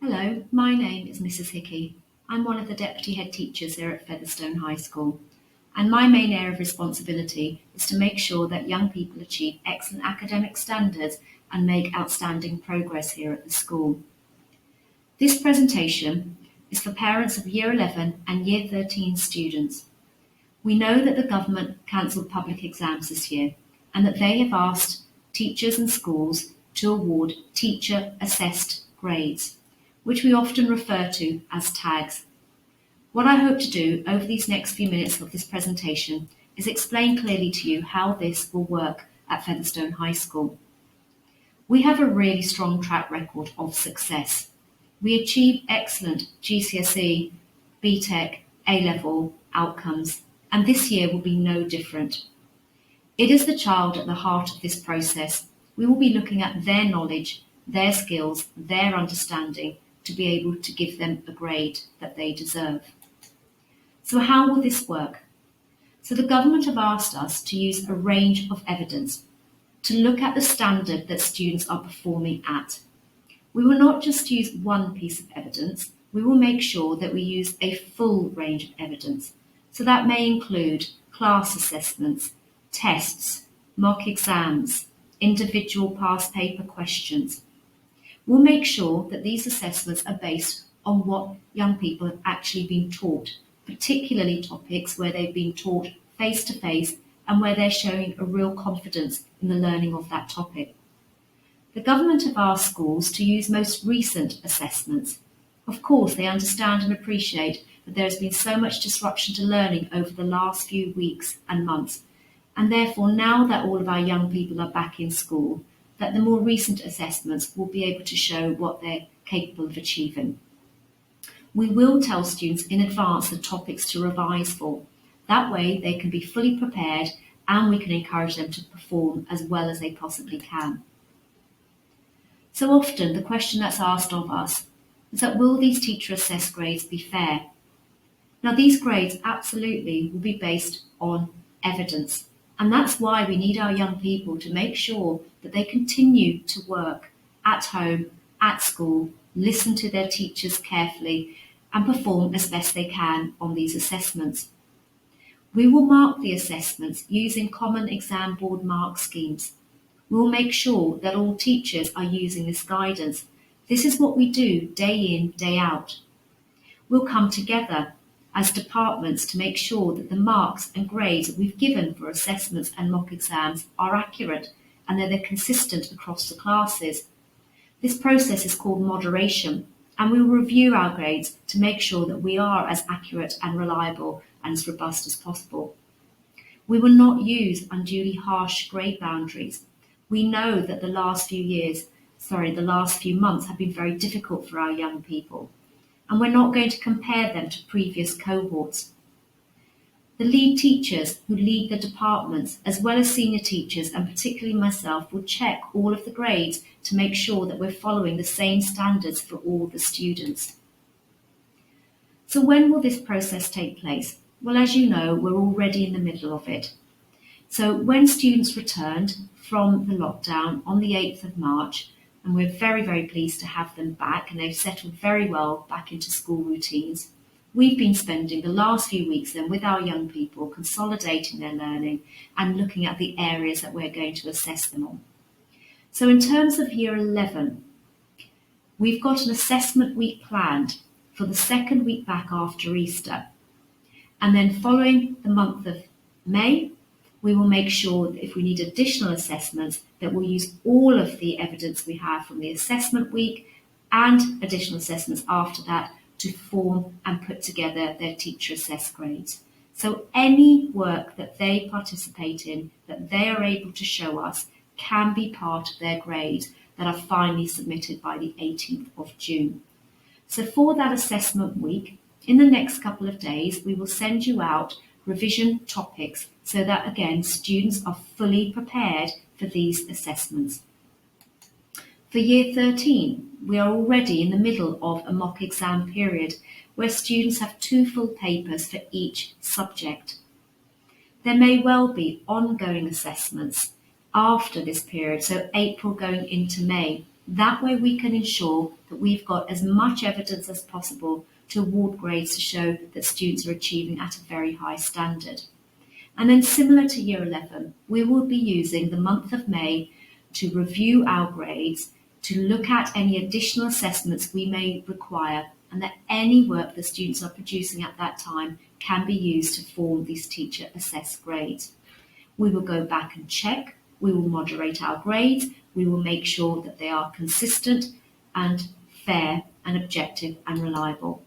Hello, my name is Mrs. Hickey. I'm one of the deputy head teachers here at Featherstone High School, and my main area of responsibility is to make sure that young people achieve excellent academic standards and make outstanding progress here at the school. This presentation is for parents of Year 11 and Year 13 students. We know that the government cancelled public exams this year and that they have asked teachers and schools to award teacher-assessed grades, which we often refer to as tags. What I hope to do over these next few minutes of this presentation is explain clearly to you how this will work at Featherstone High School. We have a really strong track record of success. We achieve excellent GCSE, BTEC, A-level outcomes, and this year will be no different. It is the child at the heart of this process. We will be looking at their knowledge, their skills, their understanding to be able to give them a grade that they deserve. So how will this work? So the government have asked us to use a range of evidence to look at the standard that students are performing at. We will not just use one piece of evidence, we will make sure that we use a full range of evidence. So that may include class assessments, tests, mock exams, individual past paper questions. We'll make sure that these assessments are based on what young people have actually been taught, particularly topics where they've been taught face-to-face and where they're showing a real confidence in the learning of that topic. The government have asked schools to use most recent assessments. Of course, they understand and appreciate that there has been so much disruption to learning over the last few weeks and months, and therefore now that all of our young people are back in school, that the more recent assessments will be able to show what they're capable of achieving. We will tell students in advance the topics to revise for. That way they can be fully prepared and we can encourage them to perform as well as they possibly can. So often the question that's asked of us is that will these teacher assessed grades be fair? Now these grades absolutely will be based on evidence. And that's why we need our young people to make sure that they continue to work at home, at school, listen to their teachers carefully, and perform as best they can on these assessments. We will mark the assessments using common exam board mark schemes. We will make sure that all teachers are using this guidance. This is what we do day in, day out. We'll come together as departments to make sure that the marks and grades that we've given for assessments and mock exams are accurate and that they're consistent across the classes. This process is called moderation, and we will review our grades to make sure that we are as accurate and reliable and as robust as possible. We will not use unduly harsh grade boundaries. We know that the last few months have been very difficult for our young people, and we're not going to compare them to previous cohorts. The lead teachers who lead the departments, as well as senior teachers and particularly myself, will check all of the grades to make sure that we're following the same standards for all the students. So when will this process take place? Well, as you know, we're already in the middle of it. So when students returned from the lockdown on the 8th of March, and we're very, very pleased to have them back, and they've settled very well back into school routines. We've been spending the last few weeks then with our young people, consolidating their learning and looking at the areas that we're going to assess them on. So in terms of Year 11, we've got an assessment week planned for the second week back after Easter. And then following the month of May, we will make sure that if we need additional assessments, that we'll use all of the evidence we have from the assessment week and additional assessments after that to form and put together their teacher assessed grades. So any work that they participate in, that they are able to show us, can be part of their grades that are finally submitted by the 18th of June. So for that assessment week, in the next couple of days, we will send you out revision topics so that, again, students are fully prepared for these assessments. For Year 13, we are already in the middle of a mock exam period where students have 2 full papers for each subject. There may well be ongoing assessments after this period, so April going into May. That way we can ensure that we've got as much evidence as possible to award grades to show that students are achieving at a very high standard. And then similar to Year 11, we will be using the month of May to review our grades, to look at any additional assessments we may require, and that any work the students are producing at that time can be used to form these teacher assessed grades. We will go back and check, we will moderate our grades, we will make sure that they are consistent and fair and objective and reliable.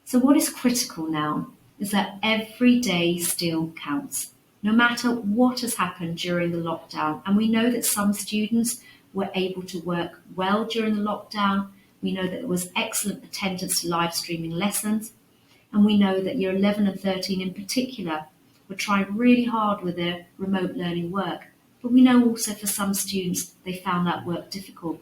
So what is critical now is that every day still counts, no matter what has happened during the lockdown. And we know that some students were able to work well during the lockdown. We know that there was excellent attendance to live streaming lessons. And we know that Year 11 and 13 in particular were trying really hard with their remote learning work. But we know also for some students, they found that work difficult.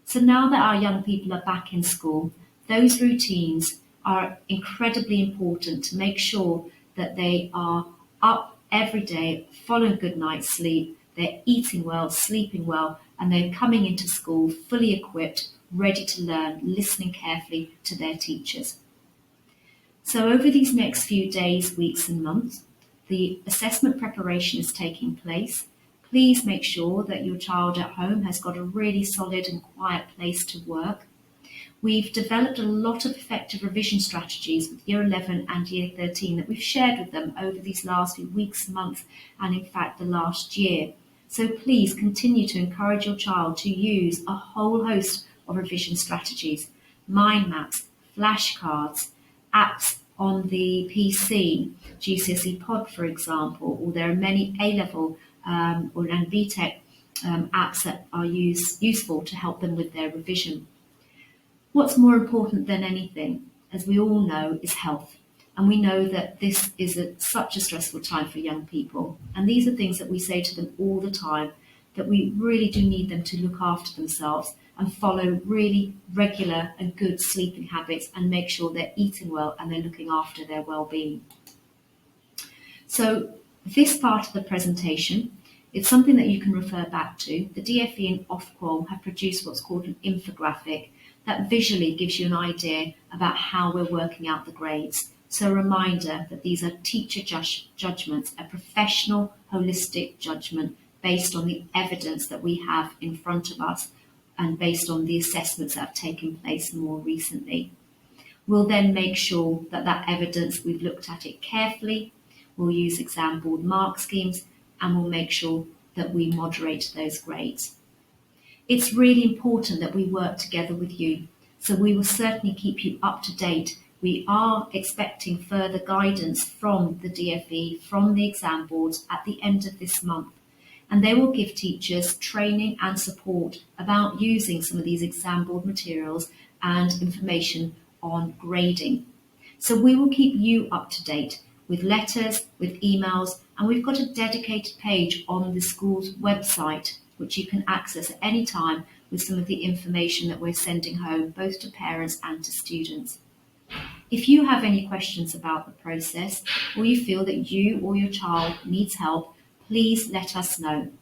So now that our young people are back in school, those routines are incredibly important to make sure that they are up every day, following a good night's sleep, they're eating well, sleeping well, and they're coming into school fully equipped, ready to learn, listening carefully to their teachers. So over these next few days, weeks and months, the assessment preparation is taking place. Please make sure that your child at home has got a really solid and quiet place to work. We've developed a lot of effective revision strategies with Year 11 and Year 13 that we've shared with them over these last few weeks, months, and in fact the last year. So please continue to encourage your child to use a whole host of revision strategies, mind maps, flashcards, apps on the PC, GCSE Pod, for example, or there are many A-level and BTEC apps that are useful to help them with their revision. What's more important than anything, as we all know, is health. And we know that this is such a stressful time for young people. And these are things that we say to them all the time, that we really do need them to look after themselves and follow really regular and good sleeping habits and make sure they're eating well and they're looking after their well-being. So this part of the presentation, it's something that you can refer back to. The DFE and Ofqual have produced what's called an infographic that visually gives you an idea about how we're working out the grades. So a reminder that these are teacher judgments, a professional, holistic judgment based on the evidence that we have in front of us and based on the assessments that have taken place more recently. We'll then make sure that that evidence, we've looked at it carefully, we'll use exam board mark schemes, and we'll make sure that we moderate those grades. It's really important that we work together with you, so we will certainly keep you up to date. We are expecting further guidance from the DFE, from the exam boards at the end of this month, and they will give teachers training and support about using some of these exam board materials and information on grading. So we will keep you up to date with letters, with emails, and we've got a dedicated page on the school's website which you can access at any time with some of the information that we're sending home, both to parents and to students. If you have any questions about the process, or you feel that you or your child needs help, please let us know.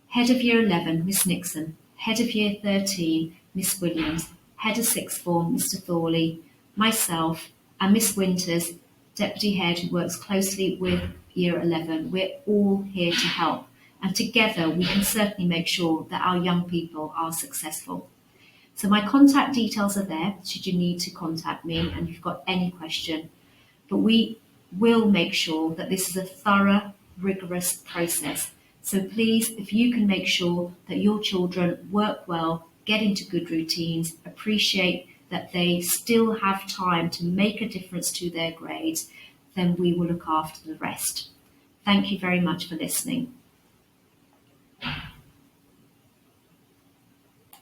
Head of Year 11, Miss Nixon. Head of Year 13, Miss Williams. Head of Sixth Form, Mr. Thorley. Myself, and Miss Winters, Deputy Head who works closely with Year 11. We're all here to help. And together we can certainly make sure that our young people are successful. So my contact details are there should you need to contact me and you've got any question. But we will make sure that this is a thorough, rigorous process. So please, if you can make sure that your children work well, get into good routines, appreciate that they still have time to make a difference to their grades, then we will look after the rest. Thank you very much for listening.